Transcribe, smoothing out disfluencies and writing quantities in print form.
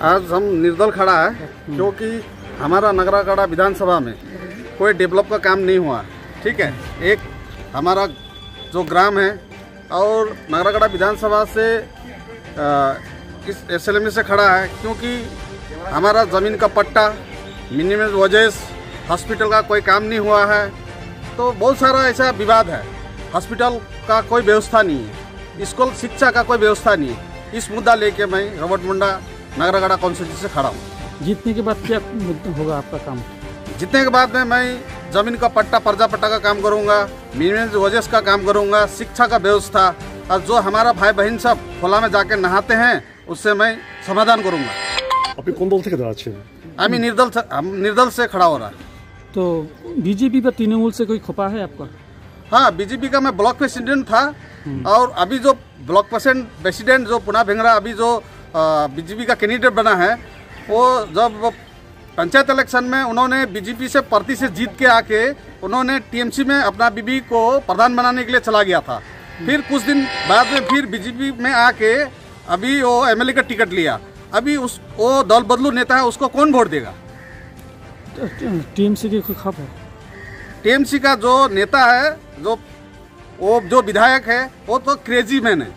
आज हम निर्दल खड़ा है क्योंकि हमारा नगरागढ़ विधानसभा में कोई डेवलप का काम नहीं हुआ। ठीक है, एक हमारा जो ग्राम है और नगरागढ़ विधानसभा से इस एसएलएमए से खड़ा है क्योंकि हमारा ज़मीन का पट्टा, मिनिमम वजेस, हॉस्पिटल का कोई काम नहीं हुआ है। तो बहुत सारा ऐसा विवाद है। हॉस्पिटल का कोई व्यवस्था नहीं है, स्कूल शिक्षा का कोई व्यवस्था नहीं है। इस मुद्दा लेके मैं रॉबर्ट मुंडा नगरागढ़ कॉन्स्टिट्यूंसी से खड़ा हूँ। जीतने के बाद क्या होगा आपका काम? जीतने के बाद में मैं ज़मीन का पट्टा, पर्जा पट्टा का काम करूँगा, मिनिमम वजेस का काम करूँगा, शिक्षा का व्यवस्था, और जो हमारा भाई बहन सब खोला में जाके नहाते हैं उससे मैं समाधान करूँगा। अभी कौन दल থেকে দাঁড়াচ্ছেন? আমি निर्दल से खड़ा हो रहा। तो बीजेपी पर तृणमूल से कोई खपा है आपका? हाँ, बीजेपी का मैं ब्लॉक प्रेसिडेंट था और अभी जो ब्लॉक प्रेसिडेंट जो पुना भेंगरा अभी जो बीजेपी का कैंडिडेट बना है, वो जब पंचायत इलेक्शन में उन्होंने बीजेपी से पार्टी से जीत के आके उन्होंने टीएमसी में अपना बीबी को प्रधान बनाने के लिए चला गया था। फिर कुछ दिन बाद में फिर बीजेपी में आके अभी वो एमएलए का टिकट लिया। अभी वो दल बदलू नेता है, उसको कौन वोट देगा? टीएमसी की कोई खप है? टीएमसी का जो नेता है, जो विधायक है, वो तो क्रेजी मैन है।